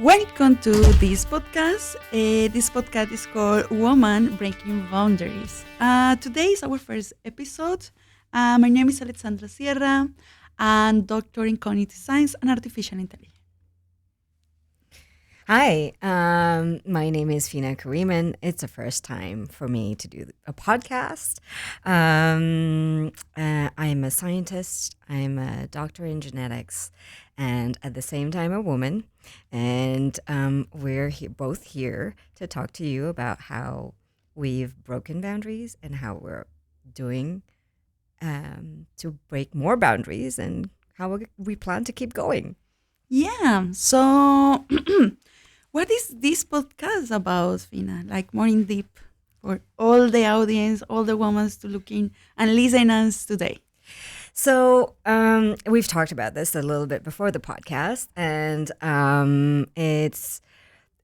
Welcome to this podcast. This podcast is called Woman Breaking Boundaries. Today is our first episode. My name is Alexandra Sierra. I'm doctor in cognitive science and artificial intelligence. Hi, my name is Fina Kurreeman. It's the first time for me to do a podcast. I'm a scientist. I'm a doctor in genetics, and at the same time a woman. And we're both here to talk to you about how we've broken boundaries and how we're doing to break more boundaries and how we plan to keep going. Yeah, so what is this podcast about, Fina? Like more in deep for all the audience, all the women to look in and listen us today. So we've talked about this a little bit before the podcast, and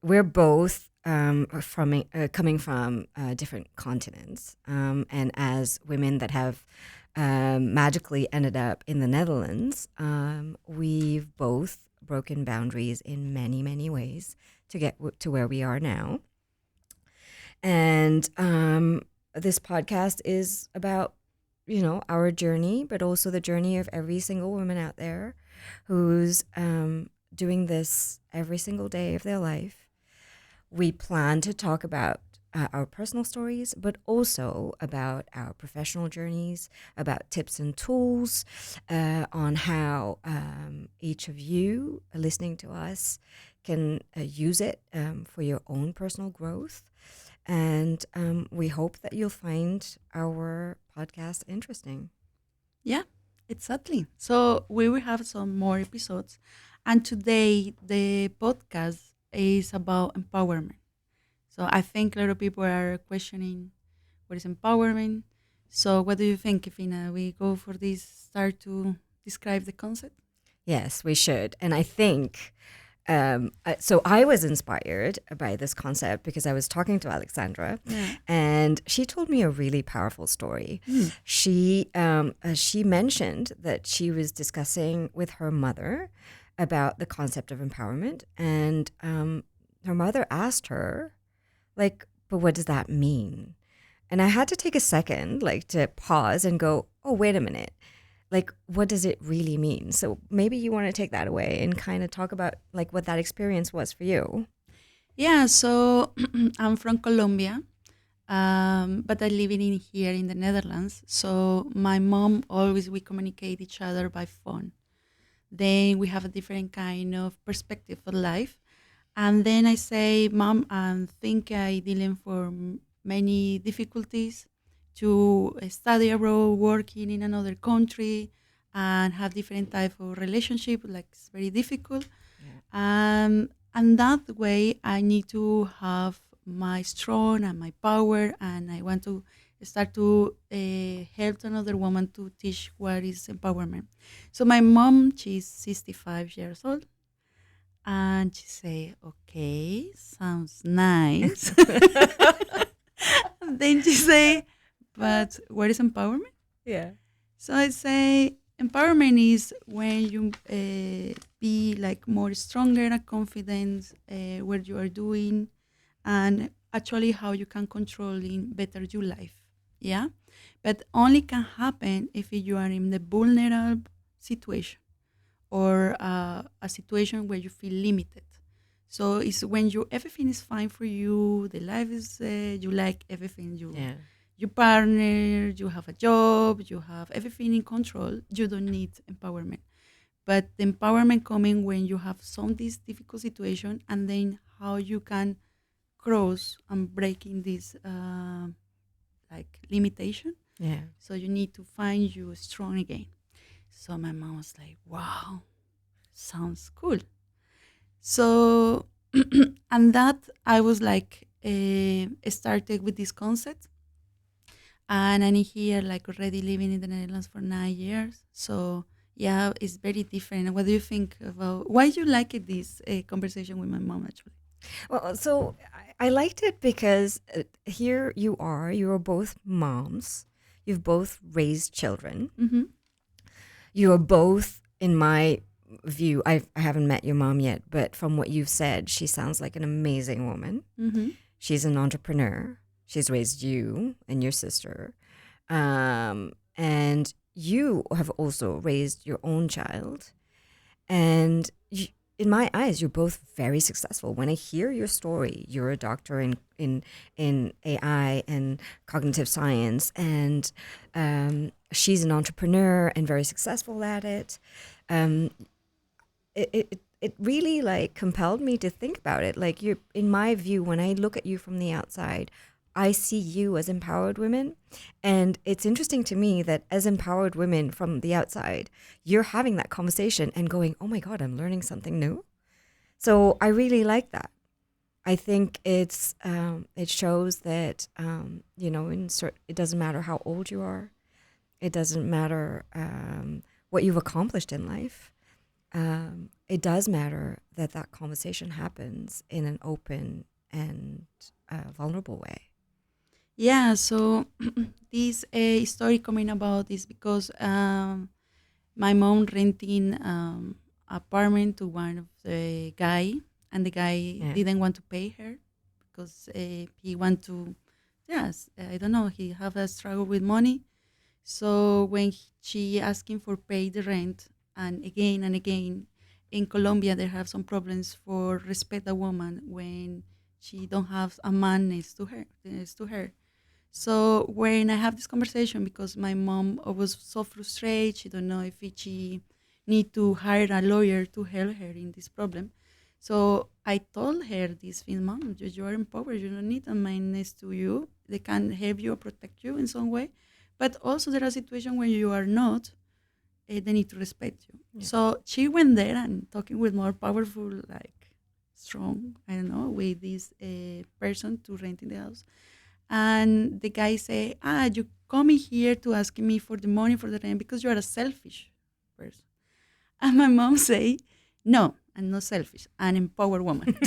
we're both coming from different continents, and as women that have magically ended up in the Netherlands, we've both broken boundaries in many, many ways to get to where we are now. And this podcast is about, our journey, but also the journey of every single woman out there who's doing this every single day of their life. We plan to talk about our personal stories, but also about our professional journeys, about tips and tools on how each of you listening to us can use it for your own personal growth. And we hope that you'll find our podcast interesting. Yeah, exactly. So we will have some more episodes. And today the podcast is about empowerment. So I think a lot of people are questioning what is empowerment. So what do you think, Fina? We go for this, start to describe the concept? Yes, we should. And I think, so I was inspired by this concept because I was talking to Alexandra, and she told me a really powerful story. She mentioned that she was discussing with her mother about the concept of empowerment, and her mother asked her, but what does that mean? And I had to take a second, to pause and go, oh, wait a minute. What does it really mean? So maybe you want to take that away and kind of talk about what that experience was for you. Yeah, so I'm from Colombia, but I live in here in the Netherlands. So my mom we communicate each other by phone. Then we have a different kind of perspective of life. And then I say, Mom, I think I dealing for many difficulties to study abroad, working in another country, and have different type of relationship. It's very difficult. Yeah. And that way, I need to have my strong and my power, and I want to start to help another woman to teach what is empowerment. So my mom, she's 65 years old. And she say, okay, sounds nice. Then she say, but what is empowerment? Yeah. So I say, empowerment is when you be more stronger and confident what you are doing, and actually how you can control better your life. Yeah, but only can happen if you are in the vulnerable situation, or a situation where you feel limited. So it's when everything is fine for you, the life is, you like everything, your partner, you have a job, you have everything in control, you don't need empowerment. But the empowerment coming when you have this difficult situation, and then how you can cross and break in this limitation. Yeah. So you need to find you strong again. So my mom was like, wow, sounds cool. So, and that I was started with this concept. And I'm here already living in the Netherlands for 9 years. So yeah, it's very different. What do you think about, why you like this conversation with my mom actually? Well, so I liked it because here you are both moms. You've both raised children. Mm-hmm. You are both, in my view, I haven't met your mom yet, but from what you've said, she sounds like an amazing woman. Mm-hmm. She's an entrepreneur. She's raised you and your sister. And you have also raised your own child. And in my eyes, you're both very successful. When I hear your story, you're a doctor in AI and cognitive science, and she's an entrepreneur and very successful at it. Um, it really like compelled me to think about it. Like, you, in my view, when I look at you from the outside, I see you as empowered women. And it's interesting to me that as empowered women from the outside, you're having that conversation and going, oh my God, I'm learning something new. So I really like that. I think it shows that, it doesn't matter how old you are. It doesn't matter what you've accomplished in life. It does matter that conversation happens in an open and vulnerable way. Yeah, so this story coming about is because my mom renting apartment to one of the guy, and the guy didn't want to pay her because he want to, yes, I don't know, he have a struggle with money. So when she asking for pay the rent, and again, in Colombia they have some problems for respect a woman when she don't have a man next to her. So when I have this conversation, because my mom was so frustrated, she don't know if she need to hire a lawyer to help her in this problem. So I told her this thing, Mom, you are empowered. You don't need a man next to you. They can help you or protect you in some way. But also there are situations when you are not, they need to respect you. Yeah. So she went there and talking with more powerful, like strong, I don't know, with this person to rent in the house. And the guy say, you coming here to ask me for the money for the rent because you are a selfish person. And my mom say, no, I'm not selfish. I'm an empowered woman.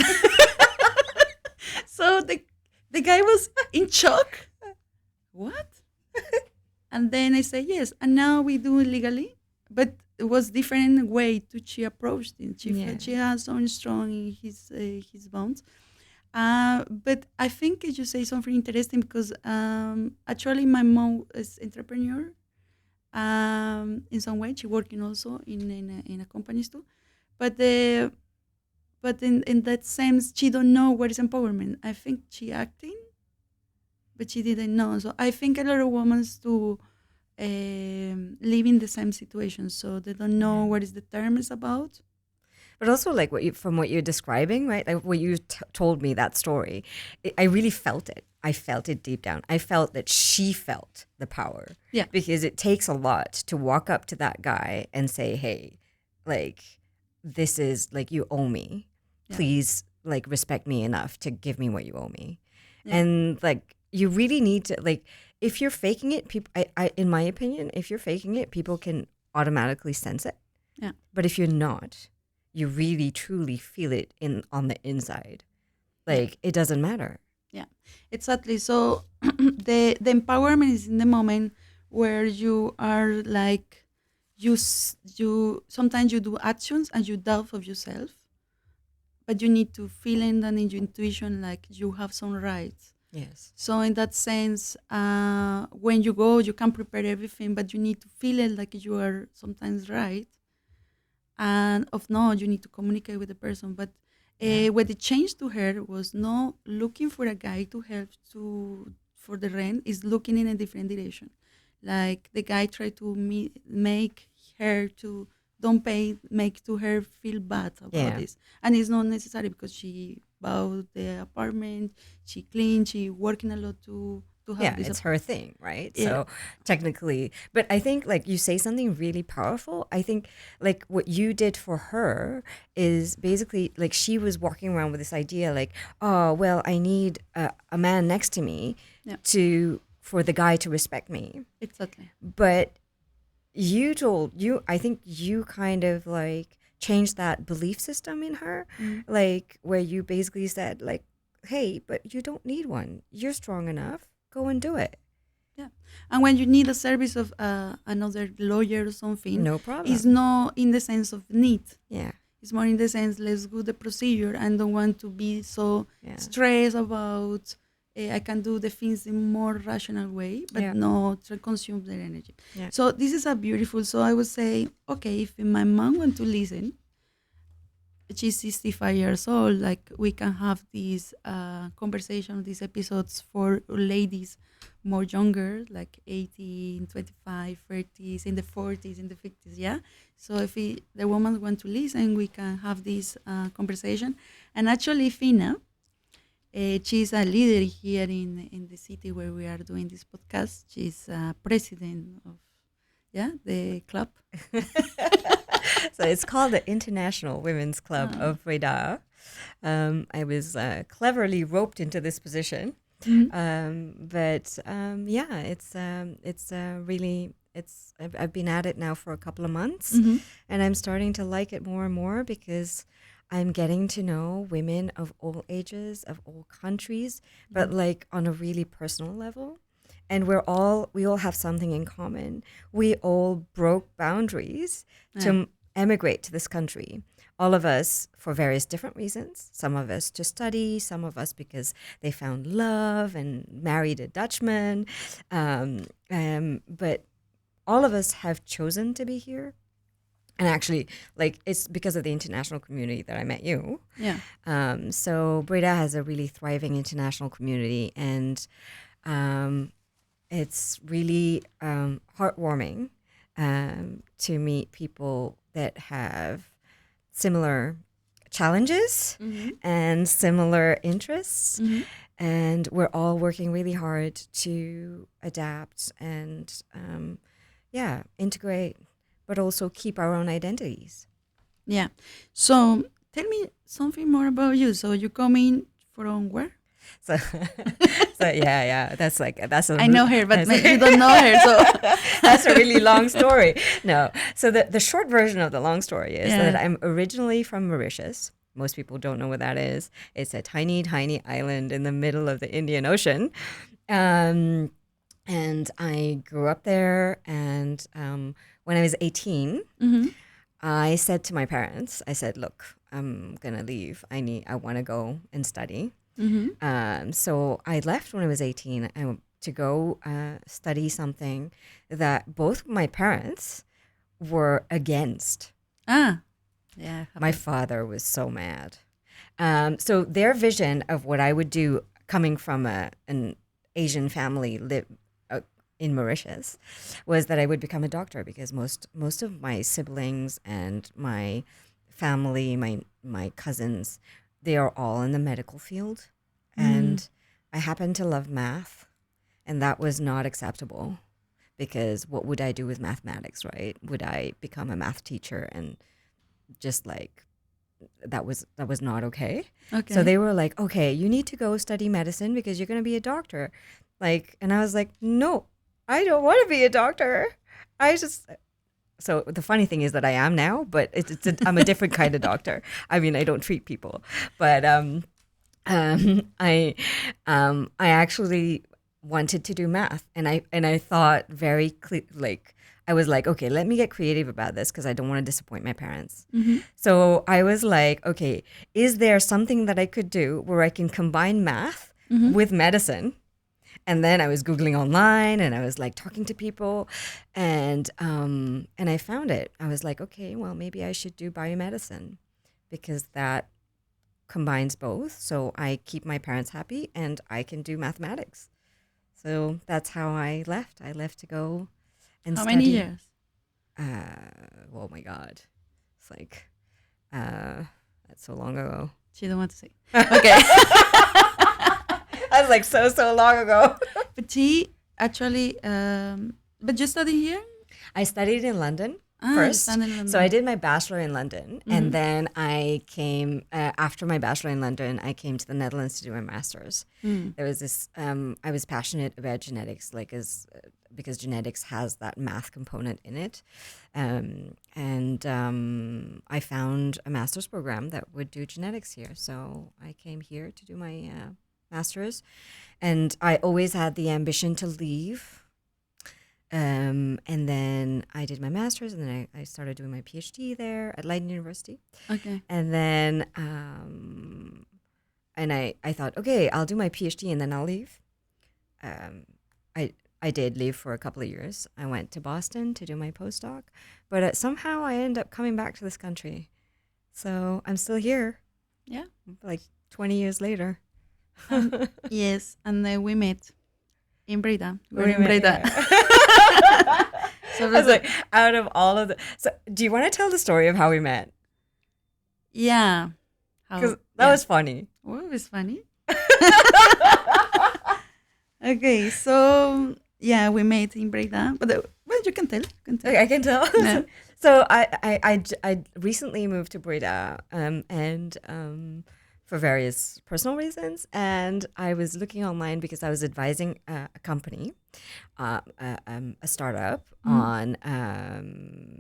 So the guy was in shock. What? And then I say, yes. And now we do it legally. But it was different way to she approached it. She has so strong in his bones. But I think you say something interesting because actually my mom is entrepreneur. In some way, she working also in a companies too. But in that sense, she don't know what is empowerment. I think she acting, but she didn't know. So I think a lot of women to live in the same situation, so they don't know what is the term is about. But also, like from what you're describing, right? Like what you told me that story, I really felt it. I felt it deep down. I felt that she felt the power. Yeah. Because it takes a lot to walk up to that guy and say, "Hey, like this is like you owe me. Please, like respect me enough to give me what you owe me." Yeah. And like you really need to like if you're faking it, people. I in my opinion, if you're faking it, people can automatically sense it. Yeah. But if you're not, you really truly feel it on the inside. Like it doesn't matter. Yeah, exactly. So the empowerment is in the moment where you are like you sometimes you do actions and you doubt of yourself, but you need to feel in that in your intuition like you have some rights. Yes. So in that sense, when you go, you can prepare everything, but you need to feel it like you are sometimes right. And if not, you need to communicate with the person. But what it changed to her was not looking for a guy to help for the rent, is looking in a different direction. Like the guy tried to make her to don't pay, make to her feel bad about this. And it's not necessary because she bought the apartment, she cleaned, she working a lot to have this. It's her thing, right? Yeah. So technically, but I think like you say something really powerful. I think like what you did for her is basically like she was walking around with this idea like, oh, well, I need a man next to me for the guy to respect me. Exactly. But I think you kind of like changed that belief system in her, like where you basically said like, hey, but you don't need one. You're strong enough. Go and do it. Yeah. And when you need a service of another lawyer or something, No problem. it's not in the sense of need. Yeah. It's more in the sense, let's do the procedure and don't want to be so Yeah. stressed about, I can do the things in more rational way, but Yeah. not to consume their energy. Yeah. So this is a beautiful, so I would say, okay, if my mom want to listen, she's 65 years old, like we can have these conversation, these episodes for ladies more younger, like 18, 25, 30s, in the 40s, in the 50s, yeah? So if the women want to listen, we can have this conversation. And actually, Fina, she's a leader here in the city where we are doing this podcast. She's president of, yeah, the club. So it's called the International Women's Club of Breda. I was cleverly roped into this position. But yeah, it's really, I've been at it now for a couple of months, and I'm starting to like it more and more because I'm getting to know women of all ages, of all countries, but like on a really personal level. And we all have something in common. We all broke boundaries to emigrate to this country. All of us for various different reasons. Some of us to study, some of us because they found love and married a Dutchman. But all of us have chosen to be here. And actually, like, it's because of the international community that I met you. Yeah. So Breda has a really thriving international community, and it's really heartwarming to meet people that have similar challenges and similar interests. And we're all working really hard to adapt and, integrate, but also keep our own identities. Yeah. So tell me something more about you. So you coming from where? So yeah, that's I know her, but you don't know her, so that's a really long story. No, so the short version of the long story is that I'm originally from Mauritius. Most people don't know what that is. It's a tiny, tiny island in the middle of the Indian Ocean, and I grew up there. And when I was 18, I said to my parents, I said, "Look, I'm gonna leave. I want to go and study." So I left when I was 18 to go study something that both my parents were against. Yeah. My father was so mad. So their vision of what I would do coming from an Asian family in Mauritius was that I would become a doctor, because most of my siblings and my family, my cousins, they are all in the medical field. And I happen to love math, and that was not acceptable, because what would I do with mathematics, right? Would I become a math teacher? And just like, that was not okay. So they were like, okay, you need to go study medicine because you're going to be a doctor. Like, and I was like, no, I don't want to be a doctor. So the funny thing is that I am now, but I'm a different kind of doctor. I mean, I don't treat people, but I actually wanted to do math, and I thought very like, I was like, okay, let me get creative about this because I don't want to disappoint my parents. So I was like, okay, is there something that I could do where I can combine math with medicine? And then I was Googling online, and I was like talking to people, and I found it. I was like, okay, well, maybe I should do biomedicine, because that combines both. So I keep my parents happy and I can do mathematics. So that's how I left. I left to go and How study. many years? Oh my God. It's like, that's so long ago. She don't want to say. Okay. I was like, so long ago. But she actually, but you study here? I studied in London You first. studied in London. So I did my bachelor in London. And then I came, after my bachelor in London, I came to the Netherlands to do my master's. There was this, I was passionate about genetics, because genetics has that math component in it. I found a master's program that would do genetics here. So I came here to do my master's. And I always had the ambition to leave And then I did my master's, and then I started doing my PhD there at Leiden University. Okay. And then and I thought, okay, I'll do my PhD and then I'll leave. I did leave for a couple of years. I went to Boston to do my postdoc, but somehow I ended up coming back to this country. So I'm still here, Yeah. like 20 years later. Yes, and then we met in Breda. We're We in met, Breda. yeah. So I was like, out of all of the... So do you want to tell the story of how we met? yeah. Because that was funny. Oh, it was funny. Okay, so yeah, we met in Breda. But well, you can tell. You can tell. Okay, I can tell. Yeah. So I recently moved to Breda, and for various personal reasons, and I was looking online because I was advising a company, a startup on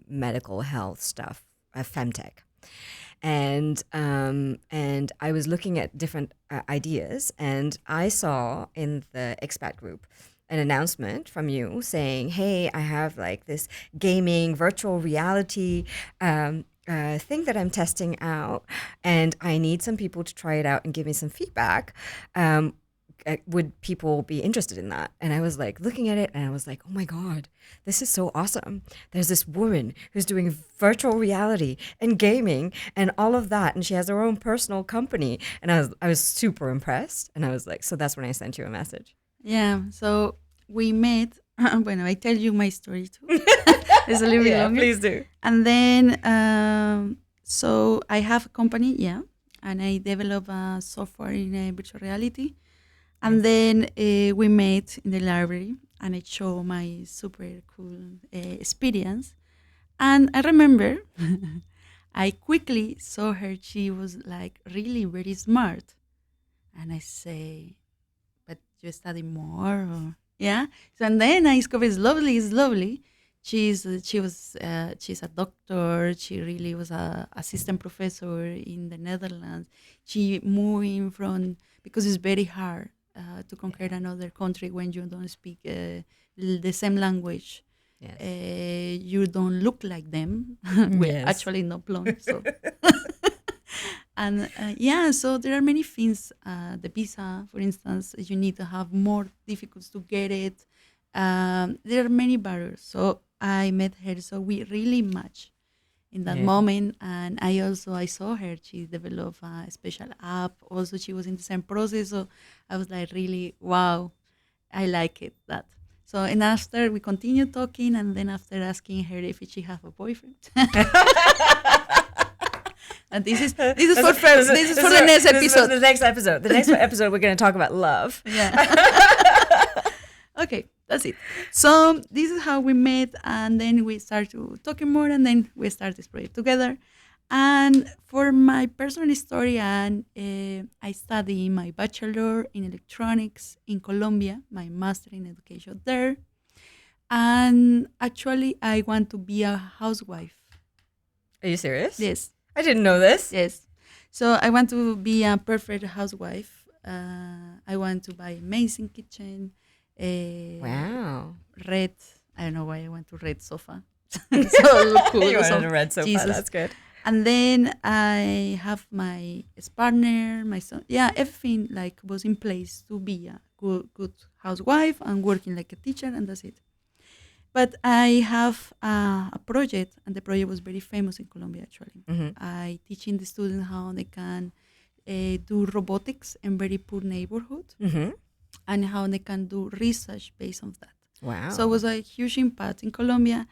medical health stuff, femtech. And I was looking at different ideas, and I saw in the expat group an announcement from you saying, "Hey, I have like this gaming virtual reality thing that I'm testing out, and I need some people to try it out and give me some feedback. Would people be interested in that?" And I was like looking at it, and I was like, "Oh my God, this is so awesome. There's this woman who's doing virtual reality and gaming and all of that, and she has her own personal company." And I was super impressed, and I was like, so that's when I sent you a message. Yeah, so we met. Bueno, I tell you my story too. It's a little bit longer. Please do. And then, so I have a company, yeah, and I develop a software in virtual reality. And then we met in the library, and I show my super cool experience. And I remember I quickly saw her. She was like really very smart. And I say, but you study more? Or, yeah. So, and then I discovered it's lovely. She's a doctor. She really was a assistant professor in the Netherlands. She moving from, because it's very hard to conquer another country when you don't speak the same language. Yes. You don't look like them. We're Yes. actually not blonde. So. And yeah, so there are many things. The visa, for instance, you need to have more difficulties to get it. There are many barriers. So I met her, so we really match in that moment. And I saw her. She developed a special app. Also, she was in the same process. So I was like, really, wow, I like it. That. So, and after we continued talking, and then after asking her if she have a boyfriend. And this is for the next episode. The next episode. The next episode, we're going to talk about love. Yeah. Okay, that's it. So this is how we met, and then we started talking more, and then we started this project together. And for my personal story, and I study my bachelor in electronics in Colombia, my master in education there. And actually, I want to be a housewife. Are you serious? Yes. I didn't know this. Yes. So I want to be a perfect housewife. I want to buy amazing kitchen. Wow. Red. I don't know why I went to red sofa. So look cool. You wanted a red sofa. Jesus. That's good. And then I have my partner, my son. Yeah, everything like was in place to be a good housewife and working like a teacher, and that's it. But I have a project, and the project was very famous in Colombia, actually. I teaching the students how they can do robotics in very poor neighborhood, and how they can do research based on that. Wow. So it was a huge impact in Colombia.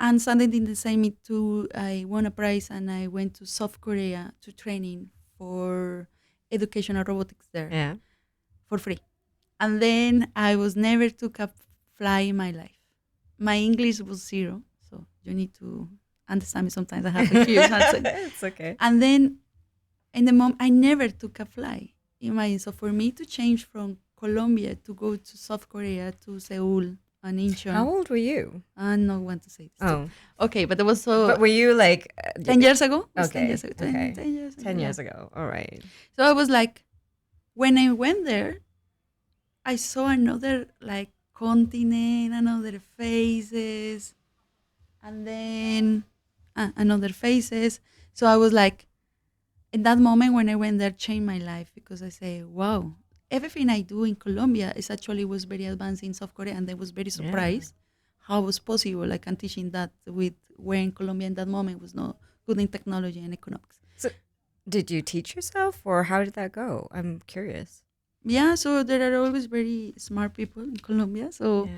And something in the same too, I won a prize, and I went to South Korea to training for educational robotics there for free. And then I was never took a fly in my life. My English was zero, so you need to understand me. Sometimes I have a huge accent. It's okay. And then in the moment, I never took a fly. Imagine, so for me to change from Colombia to go to South Korea, to Seoul and Incheon. How old were you? I don't want to say this. Oh. Okay, but it was so... But were you like... 10 years ago? Okay. 10 years ago. 10 okay. 10 years ago. 10 years ago. All right. So I was like, when I went there, I saw another like continent, another faces, and then another faces. So I was like, in that moment when I went there, changed my life because I say, wow, everything I do in Colombia is actually was very advanced in South Korea, and I was very surprised how it was possible. I can teaching that with where in Colombia in that moment was not good in technology and economics. So, did you teach yourself, or how did that go? I'm curious. Yeah, so there are always very smart people in Colombia. So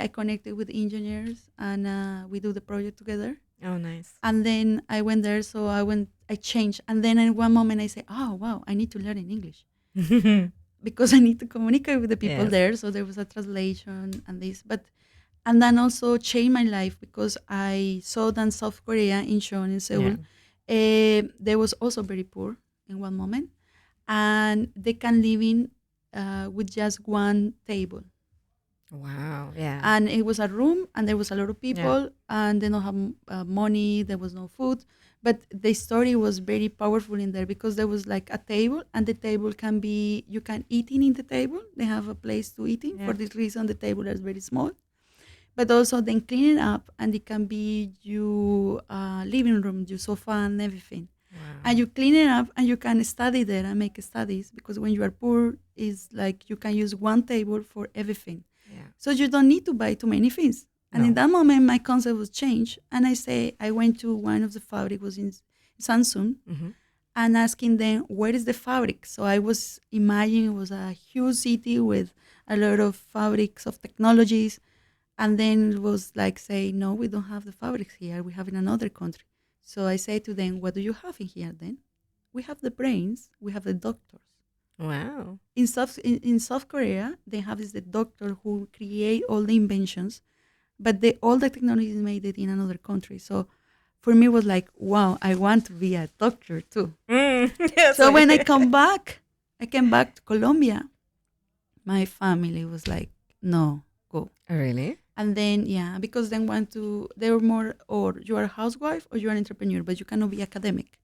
I connected with engineers, and we do the project together. Oh, nice. And then I went there, so I changed. And then in one moment I say, oh, wow, I need to learn in English because I need to communicate with the people there. So there was a translation and this. And then also changed my life because I saw that South Korea in Seoul, in Seoul, they was also very poor in one moment. And they can live in with just one table. Wow, yeah. And it was a room, and there was a lot of people, and they don't have money, there was no food. But the story was very powerful in there because there was like a table, and the table can be, you can eat in the table. They have a place to eat in. For this reason, the table is very small. But also then clean it up, and it can be your living room, your sofa and everything. Wow. And you clean it up, and you can study there and make studies, because when you are poor, it's like you can use one table for everything. So you don't need to buy too many things. And in that moment, my concept was changed. And I went to one of the fabric, was in Samsung, and asking them, where is the fabric? So I was imagining it was a huge city with a lot of fabrics of technologies. And then it was like, say, no, we don't have the fabrics here. We have in another country. So I say to them, what do you have in here then? We have the brains. We have the doctors. Wow. In South Korea, they have the doctor who create all the inventions, but all the technology is made it in another country. So for me, it was like, wow, I want to be a doctor too. So when I came back to Colombia, my family was like, no, go. Oh, really? And then, because they were more, or you are a housewife or you are an entrepreneur, but you cannot be academic.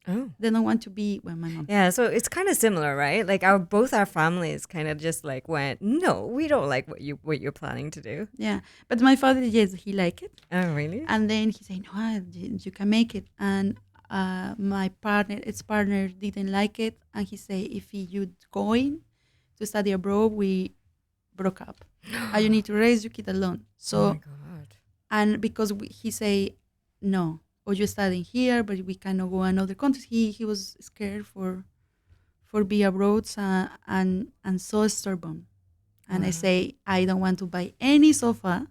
Oh. They don't want to be, my mom. Yeah, so it's kind of similar, right? Like both our families kind of just like went, no, we don't like what you're planning to do. Yeah, but my father, yes, he liked it. Oh, really? And then he said, no, you can make it. And my partner didn't like it, and he said, if you going to study abroad, we broke up. And you need to raise your kid alone. So, oh my God. And because he say no. Or you're studying here, but we cannot go another countries. He was scared for be abroad, and so stubborn. And I say, I don't want to buy any sofa,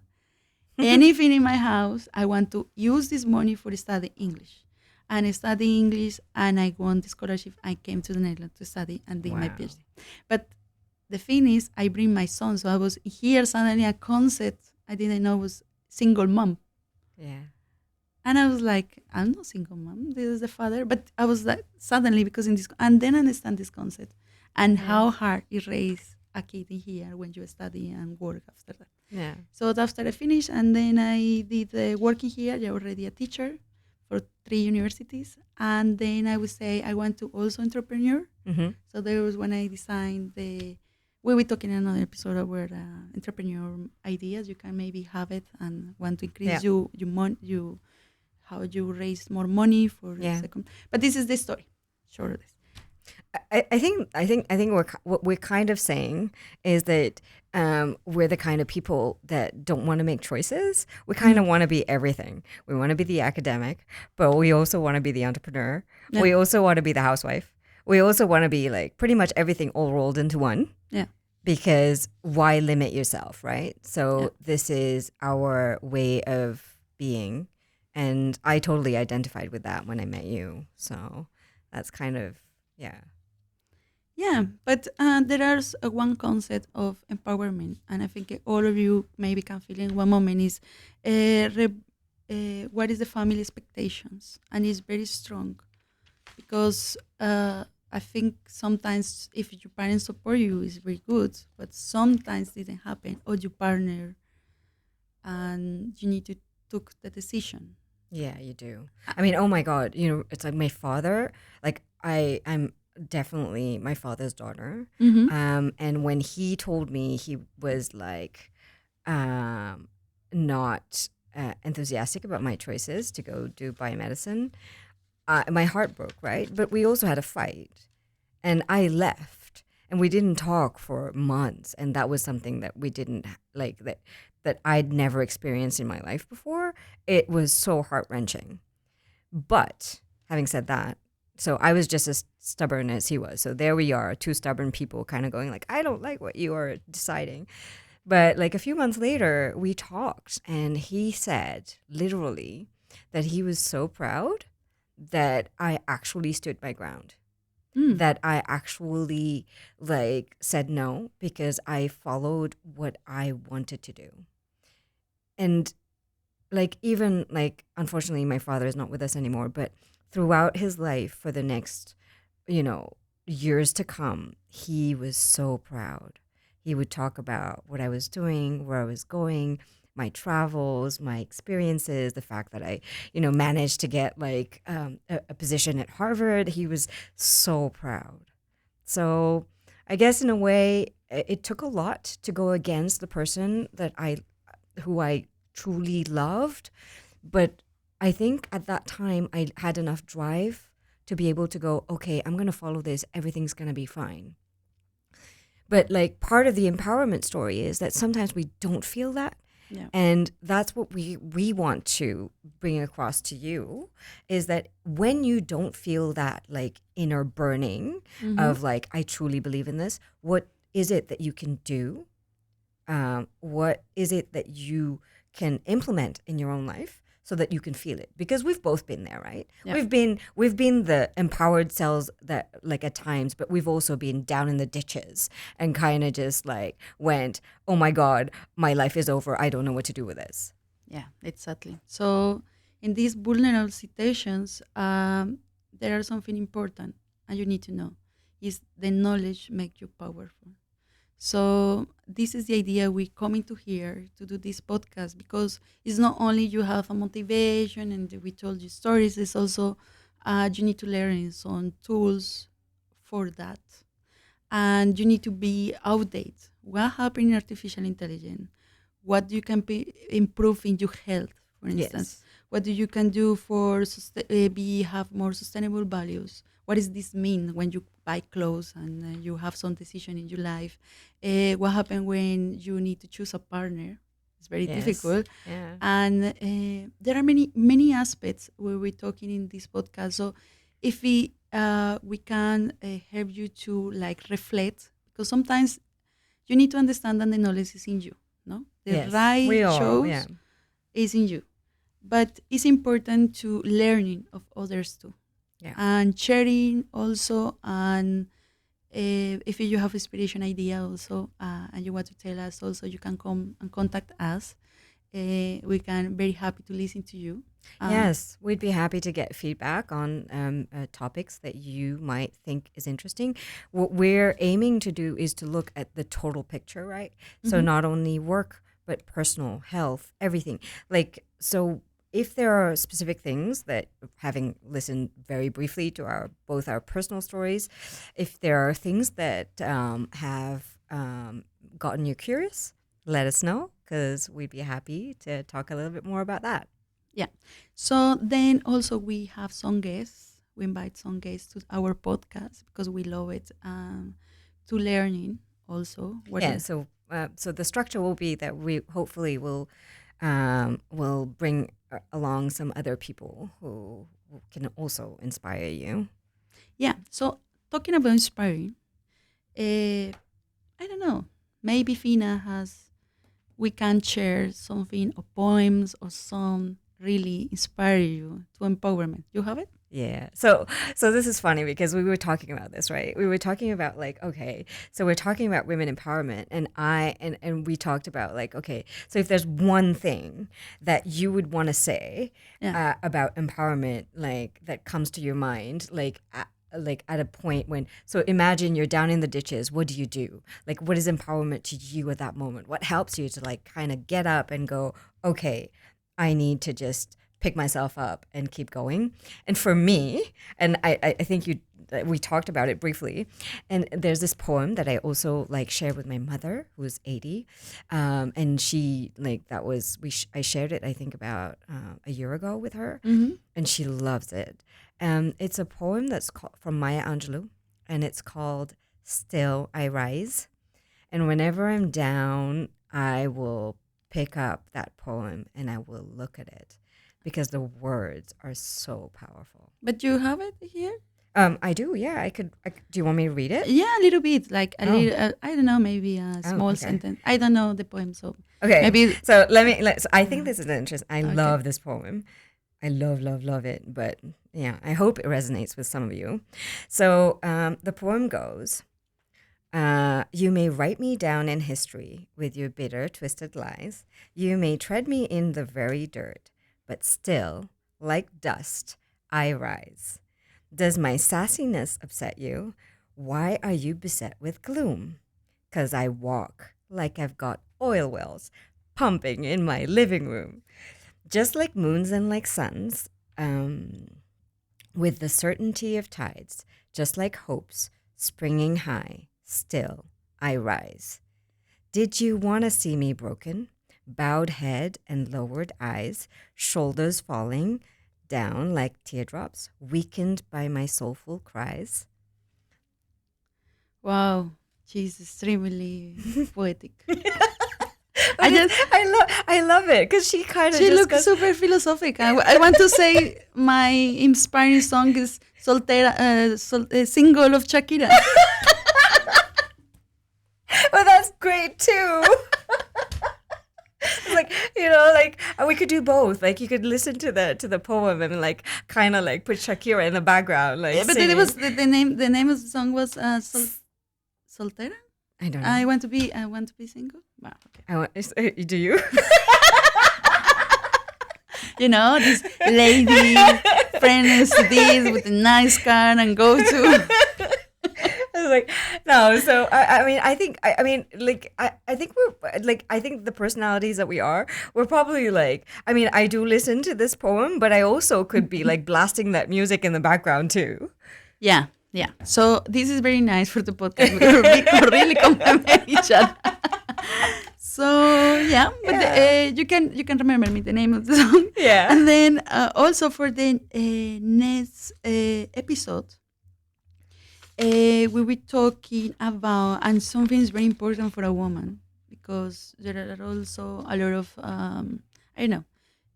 anything in my house. I want to use this money for study English. And I study English, and I won the scholarship. I came to the Netherlands to study and did my PhD. But the thing is, I bring my son. So I was here, suddenly a concept I didn't know was single mom. Yeah. And I was like, I'm not single mom. This is the father. But I was like, suddenly, because and then I understand this concept and how hard it raise a kid in here when you study and work after that. Yeah. So after I finished, and then I did working here. I already a teacher for 3 universities. And then I would say I want to also entrepreneur. Mm-hmm. So there was when I designed we were talking in another episode about entrepreneur ideas. You can maybe have it and want to increase how you raise more money for the second. But this is the story. Sure it is. I think what we're kind of saying is that we're the kind of people that don't want to make choices. We kind of want to be everything. We want to be the academic, but we also want to be the entrepreneur. Yeah. We also want to be the housewife. We also want to be like pretty much everything all rolled into one. Yeah. Because why limit yourself, right? So this is our way of being. And I totally identified with that when I met you. So that's kind of, Yeah, but there is one concept of empowerment. And I think all of you maybe can feel in one moment is what is the family expectations? And it's very strong because I think sometimes if your parents support you, it's very good, but sometimes it didn't happen, or your partner, and you need to take the decision. Yeah, you do. I mean, oh my God, it's like my father, like I'm definitely my father's daughter. Mm-hmm. And when he told me, he was like, not enthusiastic about my choices to go do biomedicine. My heart broke, right? But we also had a fight, and I left, and we didn't talk for months, and that was something that we didn't like that I'd never experienced in my life before. It was so heart-wrenching. But having said that, so I was just as stubborn as he was. So there we are, two stubborn people kind of going like, I don't like what you are deciding. But like a few months later, we talked, and he said literally that he was so proud that I actually stood my ground, Mm. that I actually like said no because I followed what I wanted to do. And like even like unfortunately my father is not with us anymore, but throughout his life for the next, you know, years to come, he was so proud. He would talk about what I was doing, where I was going, my travels, my experiences, the fact that I, managed to get like a position at Harvard. He was so proud. So I guess in a way, it took a lot to go against the person who I truly loved. But I think at that time I had enough drive to be able to go, okay, I'm going to follow this. Everything's going to be fine. But like part of the empowerment story is that sometimes we don't feel that. Yeah. And that's what we want to bring across to you, is that when you don't feel that like inner burning of like, I truly believe in this, what is it that you can do? What is it that you can implement in your own life so that you can feel it? Because we've both been there, right? Yeah. We've been the empowered cells that like at times, but we've also been down in the ditches and kind of just like went, oh my God, my life is over. I don't know what to do with this. Yeah, exactly. So in these vulnerable situations, there are something important, and you need to know is the knowledge make you powerful. So this is the idea we coming to here to do this podcast, because it's not only you have a motivation and we told you stories. It's also you need to learn some tools for that, and you need to be outdated. What happened in artificial intelligence? What you can improve in your health, for instance. Yes. What do you can do for have more sustainable values? What does this mean when you buy clothes and you have some decision in your life? What happens when you need to choose a partner? It's very Yes. difficult. Yeah. And there are many aspects where we're talking in this podcast. So if we can help you to like reflect, because sometimes you need to understand that the knowledge is in you, no? The Yes. right We all, choice is in you. But it's important to learning of others too. Yeah. And sharing also, and if you have inspiration idea also, and you want to tell us also, you can come and contact us. We can very happy to listen to you. Yes, we'd be happy to get feedback on topics that you might think is interesting. What we're aiming to do is to look at the total picture, right? So not only work, but personal, health, everything. Like, so if there are specific things that, having listened very briefly to both our personal stories, if there are things that have gotten you curious, let us know, because we'd be happy to talk a little bit more about that. Yeah. So then also we have some guests. We invite some guests to our podcast because we love it. To learning also. Yeah. So the structure will be that we hopefully will bring along some other people who can also inspire you. Yeah. So talking about inspiring, I don't know. Maybe Fina we can share something or poems or some really inspire you to empowerment. You have it? Yeah. So this is funny because we were talking about this, right? We were talking about like, okay, so we're talking about women empowerment, and we talked about like, okay, so if there's one thing that you would want to say about empowerment, like that comes to your mind, like at a point when, so imagine you're down in the ditches, what do you do? Like, what is empowerment to you at that moment? What helps you to like kind of get up and go, okay, I need to just pick myself up and keep going. And for me, and I think we talked about it briefly, and there's this poem that I also like shared with my mother, who's 80, and she I shared it, I think, about a year ago with her, and she loves it. It's a poem that's from Maya Angelou, and it's called "Still I Rise." And whenever I'm down, I will pick up that poem and I will look at it because the words are so powerful. But you have it here? I do, yeah. Do you want me to read it? Yeah, a little bit, like a little. I don't know, maybe a small sentence. I don't know the poem, so okay. Maybe. So I think this is interesting. I love this poem. I love it. But yeah, I hope it resonates with some of you. So the poem goes. You may write me down in history with your bitter, twisted lies. You may tread me in the very dirt, but still, like dust, I rise. Does my sassiness upset you? Why are you beset with gloom? 'Cause I walk like I've got oil wells pumping in my living room. Just like moons and like suns, with the certainty of tides, just like hopes springing high. Still, I rise. Did you want to see me broken? Bowed head and lowered eyes, shoulders falling down like teardrops, weakened by my soulful cries? Wow, she's extremely poetic. I love it because she kind of looks super philosophical. I want to say my inspiring song is Soltera, single of Shakira. Well, that's great too. It's like, we could do both. Like, you could listen to the poem and like kind of like put Shakira in the background, like. Yeah, but singing. it was the name. The name of the song was Soltera. I don't know. I want to be single. Wow. Okay. Do you? This lady friends this with a nice car and go to. I was like, no. So I think the personalities that we're probably like. I do listen to this poem, but I also could be like blasting that music in the background too. Yeah. Yeah. So this is very nice for the podcast because we could really complement each other. So yeah, but you can remember me the name of the song. Yeah. And then also for the next episode, we will be talking about, and something is very important for a woman, because there are also a lot of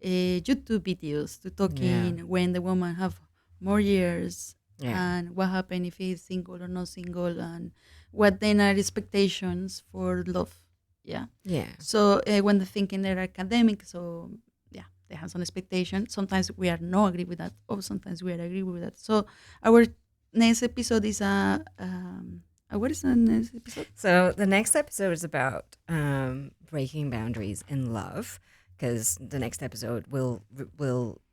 YouTube videos to talking when the woman have more years. Yeah. And what happened if he's single or not single, and what then are expectations for love. Yeah. Yeah. So when they're thinking they're academic, so yeah, they have some expectation. Sometimes we are not agree with that, or sometimes we are agree with that. So our next episode is what is the next episode? So the next episode is about breaking boundaries in love. Because the next episode will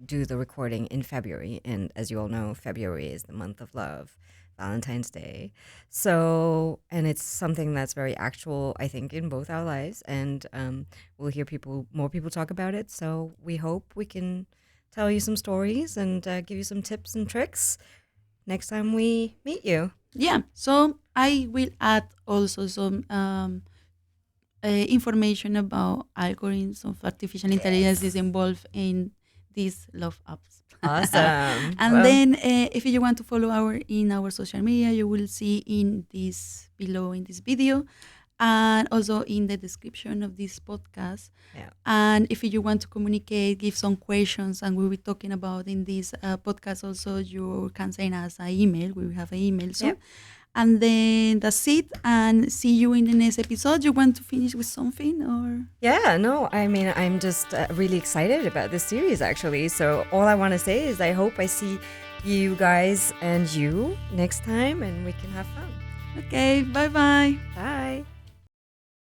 do the recording in February, and as you all know, February is the month of love, Valentine's Day. So, and it's something that's very actual, I think, in both our lives, and we'll hear more people talk about it. So we hope we can tell you some stories and give you some tips and tricks next time we meet you. Yeah. So I will add also some. Information about algorithms of artificial intelligence is involved in these love apps. Awesome. And then if you want to follow our social media, you will see below in this video, and also in the description of this podcast. Yeah. And if you want to communicate, give some questions, and we'll be talking about in this podcast also, you can send us an email. We will have an email soon. Yep. And then that's it, and see you in the next episode. You want to finish with something, or? Yeah, no, I'm just really excited about this series, actually. So all I want to say is I hope I see you guys and you next time, and we can have fun. Okay, bye-bye. Bye.